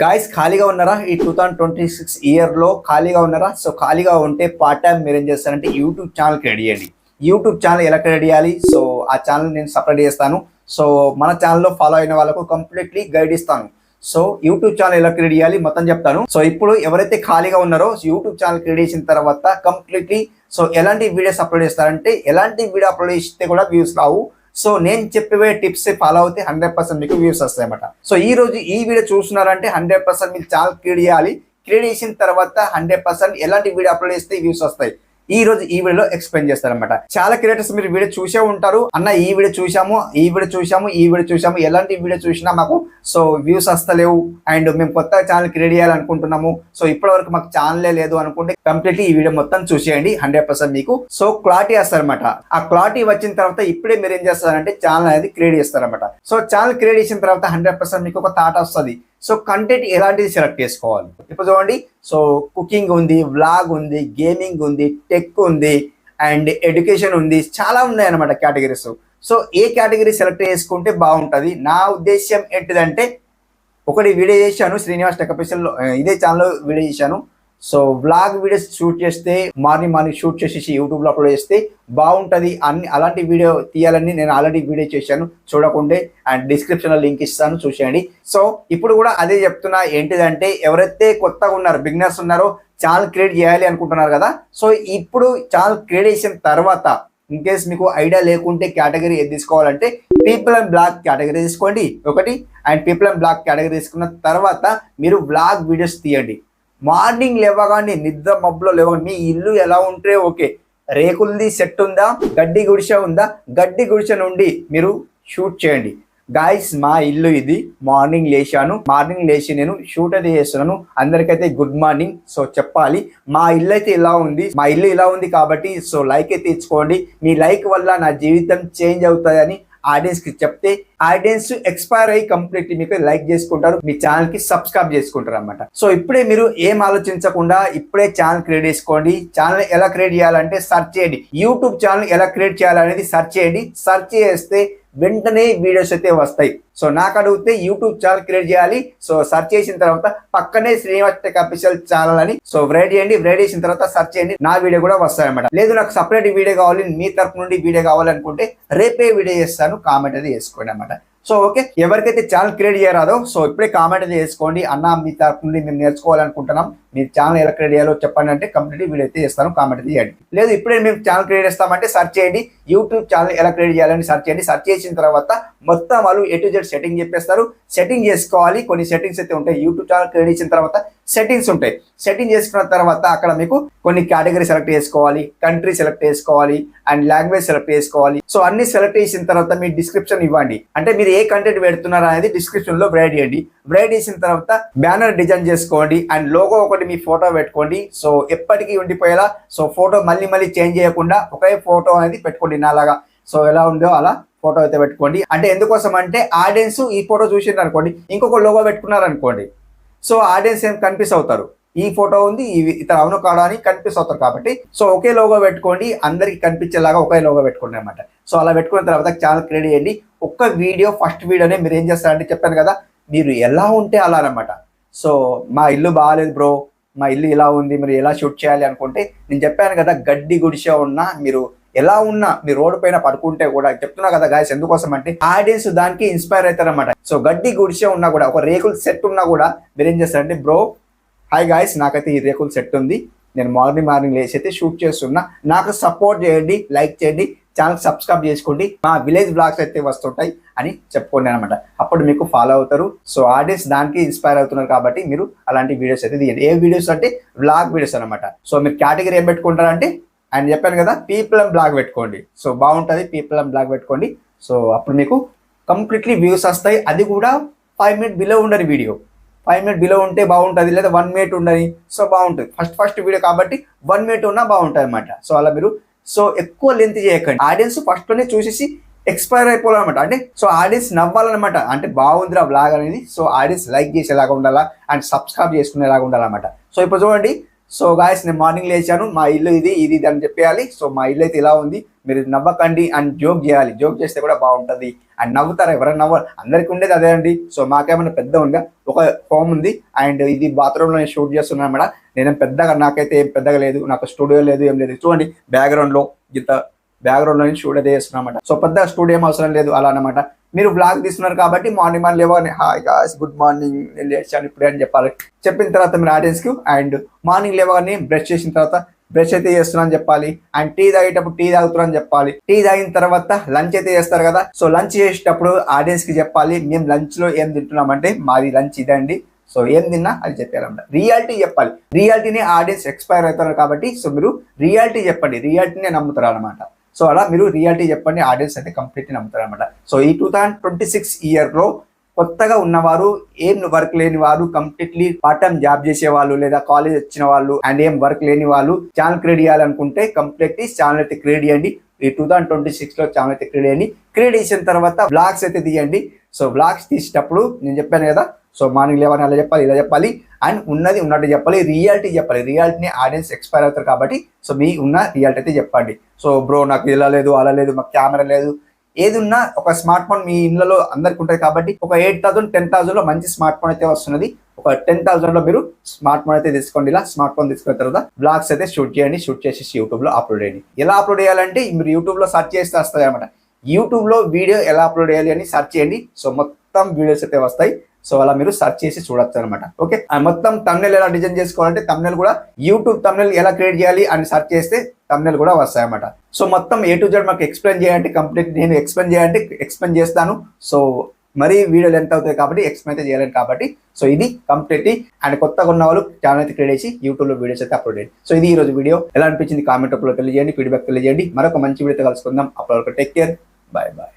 Guys ఖాళీగా ఉన్నారా? ఈ 2026 ఇయర్లో ఖాళీగా ఉన్నారా? సో ఖాళీగా ఉంటే పార్ట్ టైం మీరు ఏం చేస్తారంటే యూట్యూబ్ ఛానల్ క్రియేట్ చేయండి. యూట్యూబ్ ఛానల్ ఎలా క్రియేట్ చేయాలి? సో ఆ ఛానల్ నేను సపరేట్ చేస్తాను. సో మన ఛానల్లో ఫాలో అయిన వాళ్ళకు కంప్లీట్లీ గైడ్ ఇస్తాను. సో యూట్యూబ్ ఛానల్ ఎలా క్రియేట్ చేయాలి మొత్తం చెప్తాను. సో ఇప్పుడు ఎవరైతే ఖాళీగా ఉన్నారో యూట్యూబ్ ఛానల్ క్రియేట్ చేసిన తర్వాత కంప్లీట్లీ సో ఎలాంటి వీడియోస్ అప్లోడ్ చేస్తారంటే ఎలాంటి వీడియో అప్లోడ్ చేస్తే కూడా వ్యూస్ రావు. సో నేను చెప్పే టిప్స్ ఫాలో అవుతే 100% మీకు వ్యూస్ వస్తాయి అన్నమాట. సో ఈ రోజు ఈ వీడియో చూస్తున్నారంటే 100% మీకు ఛానల్ క్రియేట్ చేయాలి. క్రియేట్ చేసిన తర్వాత 100% ఎలాంటి వీడియో అప్లోడ్ చేస్తే వ్యూస్ వస్తాయి ఈ రోజు ఈ వీడియోలో ఎక్స్ప్లెయిన్ చేస్తారనమాట. చాలా క్రియేటర్స్ మీరు వీడియో చూసే ఉంటారు. అన్న ఈ వీడియో చూసాము, ఈ వీడియో చూసాము, ఈ వీడియో చూసాము, ఎలాంటి వీడియో చూసినా మాకు సో వ్యూస్ వస్తలేవు అండ్ మేము కొత్త ఛానల్ క్రియేట్ చేయాలనుకుంటున్నాము. సో ఇప్పటి వరకు మాకు ఛానలే లేదు అనుకుంటే కంప్లీట్లీ ఈ వీడియో మొత్తం చూసేయండి. 100% మీకు సో క్లారిటీ వస్తారనమాట. ఆ క్లారిటీ వచ్చిన తర్వాత ఇప్పుడే మీరు ఏం చేస్తారంటే ఛానల్ అనేది క్రియేట్ చేస్తారనమాట. సో ఛానల్ క్రియేట్ చేసిన తర్వాత 100% మీకు ఒక థాట్ వస్తుంది. సో కంటెంట్ ఎలాంటిది సెలెక్ట్ చేసుకోవాలి. ఇప్పుడు చూడండి, సో కుకింగ్ ఉంది, వ్లాగ్ ఉంది, గేమింగ్ ఉంది, టెక్ ఉంది అండ్ ఎడ్యుకేషన్ ఉంది, చాలా ఉన్నాయి అన్నమాట కేటగిరీస్. సో ఏ కేటగిరీ సెలెక్ట్ చేసుకుంటే బాగుంటుంది? నా ఉద్దేశం ఏంటిదంటే, ఒకటి వీడియో చేశాను శ్రీనివాస్ టెక్ ఆఫీషియల్ ఇదే ఛానల్లో వీడియో చేశాను. సో వ్లాగ్ వీడియోస్ షూట్ చేస్తే మార్నింగ్ షూట్ చేసేసి యూట్యూబ్లో అప్లోడ్ చేస్తే బాగుంటుంది. అలాంటి వీడియో తీయాలని నేను ఆల్రెడీ వీడియో చేశాను, చూడకుండే అండ్ డిస్క్రిప్షన్లో లింక్ ఇస్తాను, చూసేయండి. సో ఇప్పుడు కూడా అదే చెప్తున్నా, ఏంటిదంటే ఎవరైతే కొత్తగా ఉన్నారో బిగినర్స్ ఉన్నారో ఛానల్ క్రియేట్ చేయాలి అనుకుంటున్నారు కదా. సో ఇప్పుడు ఛానల్ క్రియేట్ చేసిన తర్వాత ఇన్ కేస్ మీకు ఐడియా లేకుంటే కేటగిరీ ఏది తీసుకోవాలంటే పీపుల్ అండ్ బ్లాగ్ కేటగిరీ తీసుకోండి ఒకటి. And people and blog category తీసుకున్న తర్వాత మీరు వ్లాగ్ వీడియోస్ తీయండి. మార్నింగ్ లేవగానే నిద్ర మబ్బులో లేవగానే మీ ఇల్లు ఎలా ఉంటే ఓకే, రేకులది సెట్ ఉందా, గడ్డి గుడిసె ఉందా, గడ్డి గుడిసె నుండి మీరు షూట్ చేయండి. గాయస్ మా ఇల్లు ఇది, మార్నింగ్ లేచి నేను షూట్ అయితే చేస్తున్నాను. అందరికైతే గుడ్ మార్నింగ్. సో చెప్పాలి మా ఇల్లు అయితే ఇలా ఉంది, మా ఇల్లు ఇలా ఉంది కాబట్టి సో లైక్ అయితే ఇచ్చుకోండి. మీ లైక్ వల్ల నా జీవితం చేంజ్ అవుతుందని ఆడియన్స్ కి చెప్తే ఆడియన్స్ ఎక్స్పైర్ అయ్యి కంప్లీట్ మీకు లైక్ చేసుకుంటారు, మీ ఛానల్ కి సబ్స్క్రైబ్ చేసుకుంటారు అనమాట. సో ఇప్పుడే మీరు ఏం ఆలోచించకుండా ఇప్పుడే ఛానల్ క్రియేట్ చేసుకోండి. ఛానల్ ఎలా క్రియేట్ చేయాలంటే సెర్చ్ చేయండి. యూట్యూబ్ ఛానల్ ఎలా క్రియేట్ చేయాలనేది సెర్చ్ చేయండి. సెర్చ్ చేస్తే వెంటనే వీడియోస్ అయితే వస్తాయి. సో నాకు అడిగితే యూట్యూబ్ ఛానల్ క్రియేట్ చేయాలి. సో సెర్చ్ చేసిన తర్వాత పక్కనే శ్రీనివాస్ టెక్ ఆఫీషియల్ ఛానల్ అని సో రైట్ చేయండి. రైట్ చేసిన తర్వాత సెర్చ్ చేయండి, నా వీడియో కూడా వస్తాయి అనమాట. లేదు నాకు సపరేట్ వీడియో కావాలి, మీ తరపు నుండి వీడియో కావాలనుకుంటే రేపే వీడియో చేస్తాను, కామెంట్ అది చేసుకోండి అనమాట. సో ఓకే, ఎవరికైతే ఛానల్ క్రియేట్ చేయరాదో సో ఇప్పుడే కామెంట్ అయితే చేసుకోండి. అన్న మీ తరపు నుండి మేము నేర్చుకోవాలనుకుంటున్నాం, మీ ఛానల్ ఎలా క్రియేట్ చేయాలో చెప్పండి అంటే కంప్లీట్ వీడియో అయితే చేస్తాను, కామెంట్ అయితే చేయండి. లేదు ఇప్పుడే మేము ఛానల్ క్రియేట్ చేస్తామంటే సెర్చ్ చేయండి, యూట్యూబ్ ఛానల్ ఎలా క్రియేట్ చేయాలని సెర్చ్ చేయండి. సెర్చ్ చేసిన తర్వాత మొత్తం వాళ్ళు A to Z సెట్టింగ్ చెప్పేస్తారు. సెట్టింగ్ చేసుకోవాలి, కొన్ని సెట్టింగ్స్ అయితే ఉంటాయి. యూట్యూబ్ ఛానల్ క్రియేట్ చేసిన తర్వాత సెట్టింగ్స్ ఉంటాయి. సెట్టింగ్ చేసుకున్న తర్వాత అక్కడ మీకు కొన్ని కేటగిరీ సెలెక్ట్ చేసుకోవాలి, కంట్రీ సెలెక్ట్ చేసుకోవాలి అండ్ లాంగ్వేజ్ సెలెక్ట్ చేసుకోవాలి. సో అన్ని సెలెక్ట్ చేసిన తర్వాత మీ డిస్క్రిప్షన్ ఇవ్వండి, అంటే మీరు ఏ కంటెంట్ పెడుతున్నారు అనేది డిస్క్రిప్షన్ లో రైట్ చేయండి. రైట్ చేసిన తర్వాత బ్యానర్ డిజైన్ చేసుకోండి అండ్ లోగో ఒకటి మీ ఫోటో పెట్టుకోండి. సో ఎప్పటికీ ఉండిపోయేలా సో ఫోటో మళ్ళీ చేంజ్ చేయకుండా ఒకే ఫోటో అనేది పెట్టుకోండి నాలాగా. సో ఎలా ఉందో అలా ఫోటో అయితే పెట్టుకోండి. అంటే ఎందుకోసం అంటే ఆడియన్స్ ఈ ఫోటో చూసిండ్రు అనుకోండి, ఇంకొక లోగో పెట్టుకున్నారు అనుకోండి, సో ఆడియన్స్ ఏం కన్ఫ్యూజ్ అవుతారు, ఈ ఫోటో ఉంది ఇతను అవును కాడా అని కన్ఫ్యూజ్ అవుతారు. కాబట్టి సో ఒకే లోగో పెట్టుకోండి, అందరికి కనిపించేలాగా ఒకే లోగో పెట్టుకోండి అనమాట. సో అలా పెట్టుకున్న తర్వాత ఛానల్ క్రియేట్ చేయండి. ఒక్క వీడియో ఫస్ట్ వీడియోనే మీరు ఏం చేస్తారంటే చెప్పాను కదా, మీరు ఎలా ఉంటే అలా అనమాట. సో మా ఇల్లు బాగాలేదు బ్రో, మా ఇల్లు ఇలా ఉంది, మీరు ఎలా షూట్ చేయాలి అనుకుంటే నేను చెప్పాను కదా, గడ్డి గుడిసె ఉన్నా మీరు ఎలా ఉన్నా మీ రోడ్డు పైన పడుకుంటే కూడా చెప్తున్నా కదా గాయస్, ఎందుకోసం అంటే ఆడియన్స్ దానికి ఇన్స్పైర్ అవుతారనమాట. సో గడ్డి గుడిసె ఉన్నా కూడా, ఒక రేకుల సెట్ ఉన్నా కూడా మీరు ఏం చేస్తారంటే, బ్రో హాయ్ గాయస్ నాకైతే ఈ రేకుల సెట్ ఉంది, నేను మార్నింగ్ లేచి అయితే షూట్ చేస్తున్నా, నాకు సపోర్ట్ చేయండి, లైక్ చేయండి, ఛానల్ సబ్స్క్రైబ్ చేసుకోండి, మా విలేజ్ బ్లాగ్స్ అయితే వస్తుంటాయి అని చెప్పుకోండి అనమాట. అప్పుడు మీకు ఫాలో అవుతారు. సో ఆడియన్స్ దానికి ఇన్స్పైర్ అవుతున్నారు కాబట్టి మీరు అలాంటి వీడియోస్ అయితే తీయండి. ఏ వీడియోస్ అంటే వ్లాగ్ వీడియోస్ అనమాట. సో మీరు కేటగిరీ ఏం పెట్టుకుంటారంటే ఆయన చెప్పాను కదా, పీపుల్ అండ్ బ్లాగ్ పెట్టుకోండి. సో బాగుంటుంది, పీపుల్ అండ్ బ్లాగ్ పెట్టుకోండి. సో అప్పుడు మీకు కంప్లీట్లీ వ్యూస్ వస్తాయి. అది కూడా 5 minutes బిలో ఉండని వీడియో, 5 minutes బిలో ఉంటే బాగుంటుంది, లేదా 1 minute ఉండని సో బాగుంటుంది. ఫస్ట్ వీడియో కాబట్టి 1 minute ఉన్నా బాగుంటుంది అనమాట. సో అలా మీరు సో ఎక్కువ లెంత్ చేయకండి. ఆడియన్స్ ఫస్ట్లోనే చూసేసి ఎక్స్పైర్ అయిపోవాలన్నమాట. అంటే సో ఆడియన్స్ నవ్వాలన్నమాట, అంటే బాగుందిరా బ్లాగ్ అనేది. సో ఆడియన్స్ లైక్ చేసేలాగా ఉండాలా అండ్ సబ్స్క్రైబ్ చేసుకునేలాగా ఉండాలన్నమాట. సో ఇప్పుడు చూడండి, సో గాయస్ నేను మార్నింగ్ లేచాను, మా ఇల్లు ఇది ఇది అని చెప్పేయాలి. సో మా ఇల్లు అయితే ఇలా ఉంది, మీరు నవ్వకండి అండ్ జోక్ చేయాలి. జోక్ చేస్తే కూడా బాగుంటుంది అండ్ నవ్వుతారు, ఎవరైనా నవ్వాలి, అందరికి ఉండేది అదే అండి. సో మాకేమైనా పెద్ద ఉందా, ఒక ఫోమ్ ఉంది అండ్ ఇది బాత్రూంలో నేను షూట్ చేస్తున్నాను మేడం. నేనేం పెద్దగా, నాకైతే ఏం పెద్దగా లేదు, నాకు స్టూడియో లేదు, ఏం లేదు. చూడండి బ్యాక్గ్రౌండ్లో ఇంత బ్యాక్గ్రౌండ్ లో షూట్ అయితే చేస్తున్నామాట. సో పెద్ద స్టూడియో అవసరం లేదు అలా అనమాట. మీరు బ్లాగ్ తీస్తున్నారు కాబట్టి మార్నింగ్ లేవని హాయ్ గాయ్స్ గుడ్ మార్నింగ్ నేను లేచాను ఇప్పుడే అని చెప్పాలి. చెప్పిన తర్వాత మీరు ఆడియన్స్ కి అండ్ మార్నింగ్ లేవగానే బ్రష్ చేసిన తర్వాత బ్రష్ అయితే చేస్తున్నాను చెప్పాలి అండ్ టీ తాగేటప్పుడు టీ తాగుతున్నాను చెప్పాలి. టీ తాగిన తర్వాత లంచ్ అయితే చేస్తారు కదా, సో లంచ్ చేసేటప్పుడు ఆడియన్స్ కి చెప్పాలి మేము లంచ్ లో ఏం తింటున్నామంటే మాది లంచ్ ఇదండి, సో ఏం తిన్నా అది చెప్పారన్నమాట. రియాలిటీ చెప్పాలి, రియాలిటీని ఆడియన్స్ ఎక్స్పైర్ అవుతారు కాబట్టి సో మీరు రియాలిటీ చెప్పండి, రియాలిటీనే నమ్ముతారు అనమాట. సో అలా మీరు రియాలిటీ చెప్పండి, ఆడియన్స్ అయితే కంప్లీట్లీ నమ్ముతారు అనమాట. సో ఈ 2026 ఇయర్లో కొత్తగా ఉన్నవారు, ఏం వర్క్ లేని వారు, కంప్లీట్లీ పార్ట్ టైం జాబ్ చేసే వాళ్ళు లేదా కాలేజ్ వచ్చిన వాళ్ళు అండ్ ఏం వర్క్ లేని వాళ్ళు ఛానల్ క్రియేట్ చేయాలనుకుంటే కంప్లీట్లీ ఛానల్ అయితే క్రియేట్ చేయండి. ఈ 2026 లో ఛానల్ అయితే క్రియేట్ చేయండి. క్రియేట్ చేసిన తర్వాత బ్లాగ్స్ అయితే తీయండి. సో బ్లాగ్స్ తీసేటప్పుడు నేను చెప్పాను కదా, సో మార్నింగ్ లేవని అలా చెప్పాలి, ఇలా చెప్పాలి అండ్ ఉన్నది ఉన్నట్టు చెప్పాలి, రియాలిటీ చెప్పాలి. రియాలిటీని ఆడియన్స్ ఎక్స్పైర్ అవుతారు కాబట్టి సో మీ ఉన్న రియాలిటీ అయితే చెప్పండి. సో బ్రో నాకు ఇలా లేదు అలా లేదు, మాకు కెమెరా లేదు, ఏది ఉన్నా ఒక స్మార్ట్ ఫోన్ మీ ఇళ్ళలో అందరికి ఉంటుంది కాబట్టి ఒక 8,000 10,000 లో మంచి స్మార్ట్ ఫోన్ అయితే వస్తున్నది. ఒక 10,000 లో మీరు స్మార్ట్ ఫోన్ అయితే తీసుకోండి. ఇలా స్మార్ట్ ఫోన్ తీసుకున్న తర్వాత బ్లాగ్స్ అయితే షూట్ చేయండి, షూట్ చేసి యూట్యూబ్ లో అప్లోడ్ చేయండి. ఎలా అప్లోడ్ చేయాలంటే మీరు యూట్యూబ్ లో సెర్చ్ చేస్తే వస్తుంది అనమాట. యూట్యూబ్ లో వీడియో ఎలా అప్లోడ్ చేయాలి అని సెర్చ్ చేయండి. సో మొత్తం వీడియోస్ అయితే వస్తాయి. సో అలా మీరు సెర్చ్ చేసి చూడొచ్చు అనమాట. ఓకే, మొత్తం తమ్నెల్ ఎలా డిజైన్ చేసుకోవాలంటే తమ్నెల్ కూడా యూట్యూబ్ తమ్నెల్ ఎలా క్రియేట్ చేయాలి అని సెర్చ్ చేస్తే తమ్నెల్ కూడా వస్తాయి అనమాట. సో మొత్తం A to Z మాకు ఎక్స్ప్లెయిన్ చేయాలంటే కంప్లీట్ నేను ఎక్స్ప్లెయిన్ చేస్తాను. సో మరీ వీడియోలు ఎంత అవుతాయి కాబట్టి ఎక్స్ప్లెయిన్ అయితే చేయాలి కాబట్టి సో ఇది కంప్లీట్లీ అండ్ కొత్తగా ఉన్న వాళ్ళు ఛానల్ అయితే క్రియేట్ చేసి యూట్యూబ్ లో వీడియోస్ అయితే అప్లోడ్ చేయండి. సో ఇది ఈ రోజు వీడియో ఎలా అనిపించింది కామెంట్ రూపంలో తెలియజేయండి, ఫీడ్బ్యాక్ తెలియజేయండి. మరొక మంచి వీడియోతో కలుసుకుందాం. అప్పటి వరకు టేక్ కేర్, బాయ్ బాయ్.